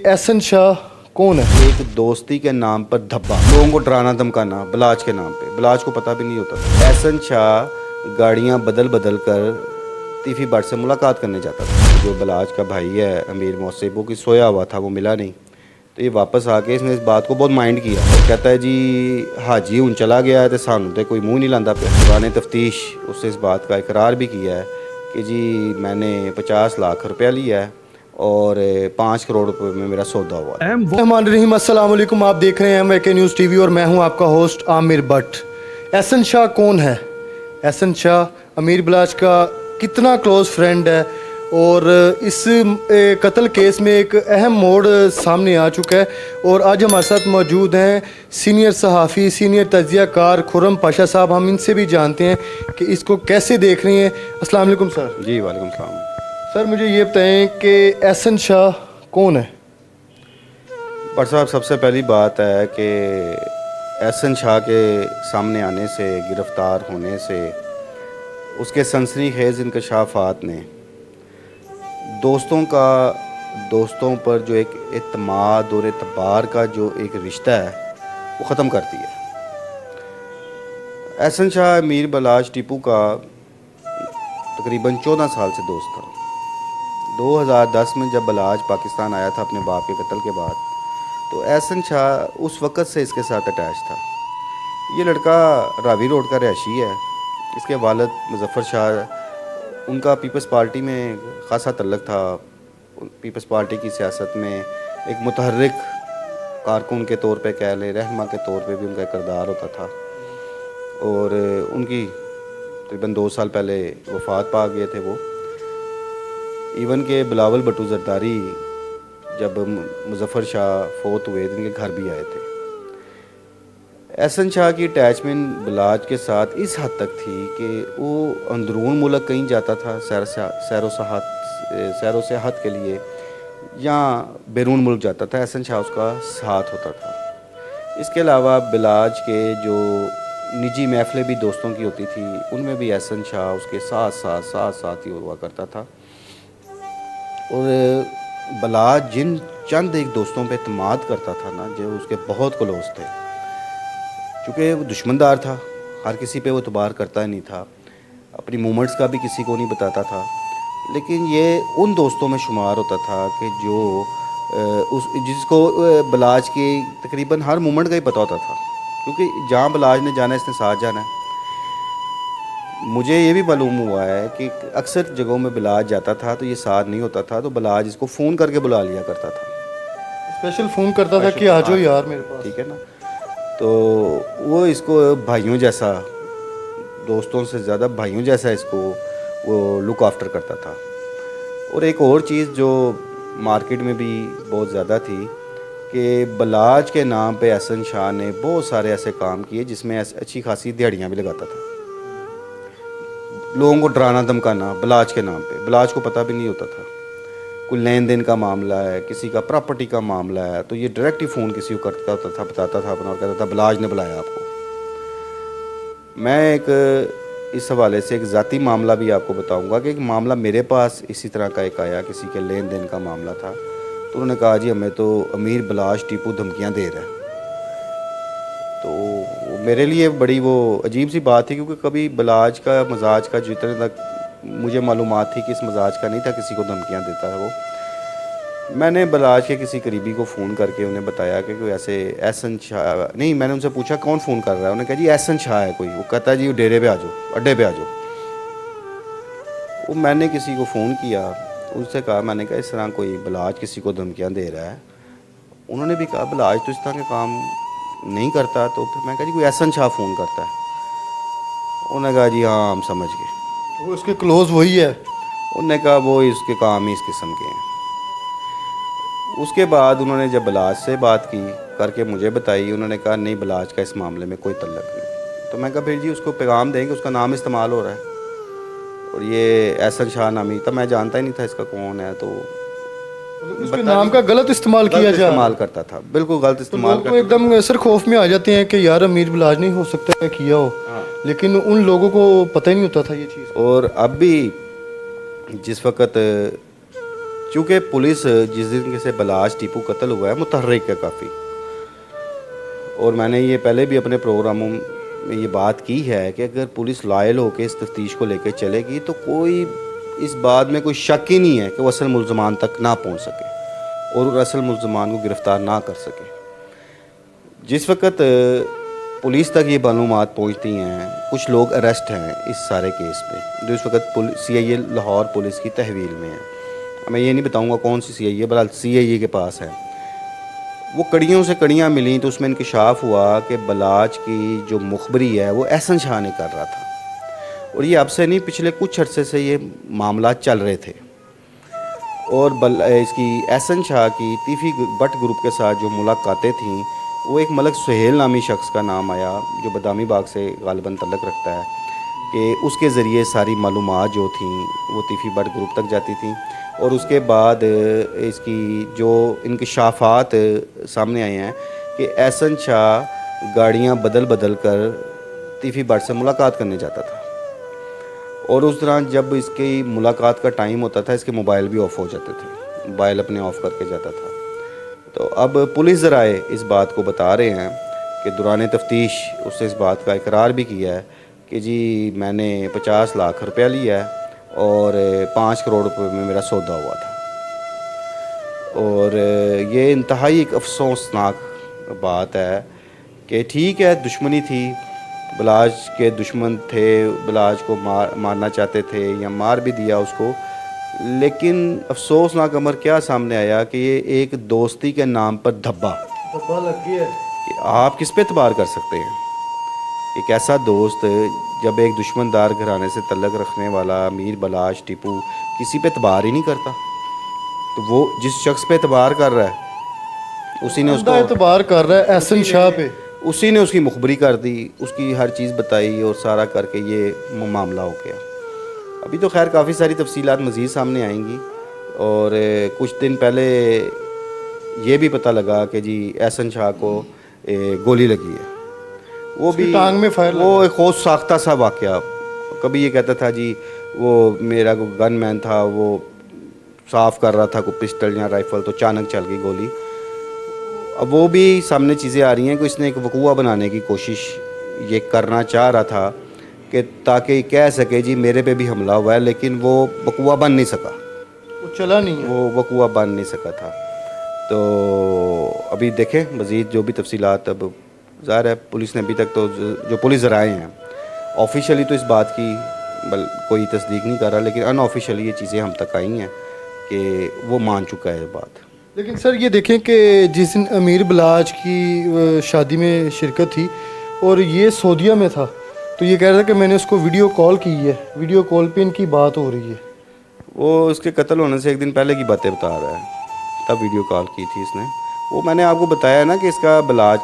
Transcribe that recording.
एहसन शाह कौन है? एक दोस्ती के नाम पर धब्बा, लोगों को डराना धमकाना, बलाज के नाम पे। बलाज को पता भी नहीं होता था। एहसन शाह गाड़ियाँ बदल बदल कर तीफी बट से मुलाकात करने जाता था। जो बलाज का भाई है अमीर मौसिब, वो कि सोया हुआ था, वो मिला नहीं, तो ये वापस आके इसने इस बात को बहुत माइंड किया और कहता है जी हाजी हूँ चला गया है तो सानू तो कोई मुँह नहीं लाता पे। दौरान तफ्तीश उससे इस बात का इकरार भी किया है कि जी मैंने 50 लाख रुपया लिया है और 5 करोड़ रुपए में मेरा सौदा हुआ। रहमान रहीम, अस्सलाम वालेकुम। आप देख रहे हैं MK न्यूज़ TV और मैं हूं आपका होस्ट आमिर भट्ट। एहसन शाह कौन है? एहसन शाह अमीर बलाज का कितना क्लोज फ्रेंड है और इस कत्ल केस में एक अहम मोड़ सामने आ चुका है। और आज हमारे साथ मौजूद हैं सीनियर सहाफ़ी, सीनियर तज्ज़िया कार खुर्रम पाशा साहब। हम इनसे भी जानते हैं कि इसको कैसे देख रहे हैं। अस्सलाम वालेकुम सर। जी वालेकुम सलाम। सर मुझे ये बताएं कि एहसन शाह कौन है? पर साहब सबसे पहली बात है कि एहसन शाह के सामने आने से, गिरफ़्तार होने से, उसके सनसनीखेज़ इंकशाफात ने दोस्तों पर जो एक एतमाद और एतबार का जो एक रिश्ता है वो ख़त्म कर दिया। एहसन शाह अमीर बलाज टीपू का तकरीबन 14 साल से दोस्त था। 2010 में जब बलाज पाकिस्तान आया था अपने बाप के कत्ल के बाद, तो एहसन शाह उस वक़्त से इसके साथ अटैच था। ये लड़का रावी रोड का रहायशी है। इसके वालिद मुज़फ़्फ़र शाह, उनका पीपल्स पार्टी में ख़ासा तल्लुक़ था। पीपल्स पार्टी की सियासत में एक मुतहर्रिक कारकुन के तौर पे कह लें, रहनुमा के तौर पे भी उनका किरदार होता था। और उनकी तकरीबन 2 साल पहले वफ़ात पा गए थे वो। इवन के बिलावल भुट्टो ज़रदारी जब मुज़फ़्फ़र शाह फोत हुए तो इनके घर भी आए थे। एहसन शाह की अटैचमेंट बलाज के साथ इस हद तक थी कि वो अंदरून मुल्क कहीं जाता था सैर व सियाहत के लिए, या बैरून मुल्क जाता था, एहसन शाह उसका साथ होता था। इसके अलावा बलाज के जो निजी महफ़िलें भी दोस्तों की होती थी, उनमें भी एहसन शाह उसके साथ ही हुआ करता था। और बलाज जिन चंद एक दोस्तों पे एतमाद करता था ना, जो उसके बहुत क्लोज थे, चूँकि वो दुश्मनदार था, हर किसी पे वो एतबार करता ही नहीं था, अपनी मूवमेंट्स का भी किसी को नहीं बताता था, लेकिन ये उन दोस्तों में शुमार होता था कि जो जिसको बलाज की तकरीबन हर मूवमेंट का ही पता होता था, क्योंकि जहाँ बलाज ने जाना है इसने साथ जाना है। मुझे ये भी मालूम हुआ है कि अक्सर जगहों में बलाज जाता था तो ये साथ नहीं होता था, तो बलाज इसको फ़ोन करके बुला लिया करता था, स्पेशल फ़ोन करता था कि आ जाओ यार मेरे पास, ठीक है ना। तो वो इसको भाइयों जैसा, दोस्तों से ज़्यादा भाइयों जैसा इसको वो लुक आफ्टर करता था। और एक और चीज़ जो मार्केट में भी बहुत ज़्यादा थी कि बलाज के नाम पे एहसन शाह ने बहुत सारे ऐसे काम किए जिसमें अच्छी खासी दिहाड़ियाँ भी लगाता था। लोगों को डराना धमकाना बलाज के नाम पे। बलाज को पता भी नहीं होता था। कोई लेन देन का मामला है, किसी का प्रॉपर्टी का मामला है, तो ये डायरेक्ट ही फ़ोन किसी को करता होता था, बताता था अपना और कहता था बलाज ने बुलाया आपको। मैं एक इस हवाले से एक ज़ाती मामला भी आपको बताऊंगा कि एक मामला मेरे पास इसी तरह का एक आया, किसी के लेन देन का मामला था। तो उन्होंने कहा जी हमें तो अमीर बलाज टीपू धमकियाँ दे रहा है। तो मेरे लिए बड़ी वो अजीब सी बात थी, क्योंकि कभी बलाज का मजाज का जितने तक मुझे मालूमात थी कि इस मजाज का नहीं था, किसी को धमकियाँ देता है वो। मैंने बलाज के किसी करीबी को फ़ोन करके उन्हें बताया कि कोई ऐसे एहसन शाह नहीं, मैंने उनसे पूछा कौन फ़ोन कर रहा है, उन्होंने कहा जी एहसन शाह है कोई। वो कहता है जी वो डेरे पे आ जाओ, अड्डे पे आ जाओ। वो मैंने किसी को फ़ोन किया, उससे कहा, मैंने कहा इस तरह कोई बलाज किसी को धमकियाँ दे रहा है। उन्होंने भी कहा बलाज तो इस तरह के काम नहीं करता। तो फिर मैं कहा जी कोई एहसन शाह फ़ोन करता है। उन्होंने कहा जी हाँ हम समझ गए, वो उसके क्लोज वही है। उन्होंने कहा वो इसके काम ही इस किस्म के हैं। उसके बाद उन्होंने जब बलाज से बात की करके मुझे बताई, उन्होंने कहा नहीं बलाज का इस मामले में कोई तल्लुक़ नहीं। तो मैं कहा फिर जी उसको पैगाम देंगे, उसका नाम इस्तेमाल हो रहा है और ये एहसन शाह नामी था, मैं जानता ही नहीं था इसका कौन है। तो उसके नाम का गलत इस्तेमाल किया जा इस्तेमाल करता था, बिल्कुल गलत इस्तेमाल करता। एकदम सर खौफ में आ जाते हैं कि यार अमीर बलाज नहीं हो सकता है किया हो, लेकिन उन लोगों को पता ही नहीं होता था ये चीज़। और अब भी जिस वक़्त چونکہ پولیس جس دن سے بلاج ٹیپو قتل ہوا ہے متحرک ہے کافی، اور میں نے یہ پہلے بھی اپنے پروگراموں میں یہ بات کی ہے کہ اگر پولیس لائل ہو کے اس تفتیش کو لے کے چلے گی تو کوئی اس بات میں کوئی شک ہی نہیں ہے کہ وہ اصل ملزمان تک نہ پہنچ سکے اور اصل ملزمان کو گرفتار نہ کر سکے۔ جس وقت پولیس تک یہ معلومات پہنچتی ہیں، کچھ لوگ اریسٹ ہیں اس سارے کیس میں جو اس وقت سی آئی اے لاہور پولیس کی تحویل میں ہے۔ میں یہ نہیں بتاؤں گا کون سی سی آئی اے، بہرحال سی آئی اے کے پاس ہے۔ وہ کڑیوں سے کڑیاں ملیں تو اس میں انکشاف ہوا کہ بلاج کی جو مخبری ہے وہ احسن شاہ نے کر رہا تھا، اور یہ اب سے نہیں، پچھلے کچھ عرصے سے یہ معاملات چل رہے تھے، اور اس کی احسن شاہ کی تیفی بٹ گروپ کے ساتھ جو ملاقاتیں تھیں وہ ایک ملک سہیل نامی شخص کا نام آیا جو بدامی باغ سے غالباً تعلق رکھتا ہے، کہ اس کے ذریعے ساری معلومات جو تھیں وہ تیفی بٹ گروپ تک جاتی تھیں، اور اس کے بعد اس کی جو انکشافات سامنے آئے ہیں کہ احسن شاہ گاڑیاں بدل بدل کر تیفی بٹ سے ملاقات کرنے جاتا تھا، اور اس دوران جب اس کی ملاقات کا ٹائم ہوتا تھا اس کے موبائل بھی آف ہو جاتے تھے، موبائل اپنے آف کر کے جاتا تھا۔ تو اب پولیس ذرائع اس بات کو بتا رہے ہیں کہ دوران تفتیش اس سے اس بات کا اقرار بھی کیا ہے کہ جی میں نے 50 لاکھ روپیہ لیا ہے اور 5 کروڑ روپے میں میرا سودا ہوا تھا، اور یہ انتہائی ایک افسوسناک بات ہے کہ ٹھیک ہے دشمنی تھی، بلاج کے دشمن تھے، بلاج کو مارنا چاہتے تھے یا مار بھی دیا اس کو، لیکن افسوسناک امر کیا سامنے آیا کہ یہ ایک دوستی کے نام پر دھبا لگ گیا ہے۔ کہ آپ کس پہ اعتبار کر سکتے ہیں؟ ایک ایسا دوست جب ایک دشمن دار گھرانے سے تعلق رکھنے والا امیر بلاج ٹیپو کسی پہ اعتبار ہی نہیں کرتا، تو وہ جس شخص پہ اعتبار کر رہا ہے اسی نے اس کو اعتبار کر رہا ہے احسن شاہ پہ، اسی نے اس کی مخبری کر دی، اس کی ہر چیز بتائی اور سارا کر کے یہ معاملہ ہو گیا۔ ابھی تو خیر کافی ساری تفصیلات مزید سامنے آئیں گی، اور کچھ دن پہلے یہ بھی پتہ لگا کہ جی احسن شاہ کو گولی لگی ہے، وہ بھی ٹانگ میں فائر وہ ایک خود ساختہ سا واقعہ۔ کبھی یہ کہتا تھا جی وہ میرا کوئی گن مین تھا، وہ صاف کر رہا تھا کوئی پسٹل یا رائفل، تو اچانک چل گئی گولی۔ اب وہ بھی سامنے چیزیں آ رہی ہیں کہ اس نے ایک وقوعہ بنانے کی کوشش یہ کرنا چاہ رہا تھا کہ تاکہ کہہ سکے جی میرے پہ بھی حملہ ہوا ہے، لیکن وہ وقوعہ بن نہیں سکا، وہ چلا نہیں ہے، وہ وقوعہ بن نہیں سکا تھا۔ تو ابھی دیکھیں مزید جو بھی تفصیلات، اب ظاہر ہے پولیس نے ابھی تک تو جو پولیس ذرائع ہیں آفیشلی تو اس بات کی کوئی تصدیق نہیں کر رہا، لیکن ان آفیشلی یہ چیزیں ہم تک آئی ہیں کہ وہ مان چکا ہے بات۔ لیکن سر یہ دیکھیں کہ جس دن امیر بلاج کی شادی میں شرکت تھی اور یہ سعودیہ میں تھا، تو یہ کہہ رہا تھا کہ میں نے اس کو ویڈیو کال کی ہے، ویڈیو کال پہ ان کی بات ہو رہی ہے۔ وہ اس کے قتل ہونے سے ایک دن پہلے کی باتیں بتا رہا ہے، تب ویڈیو کال کی تھی اس نے۔ وہ میں نے آپ کو بتایا نا کہ اس کا بلاج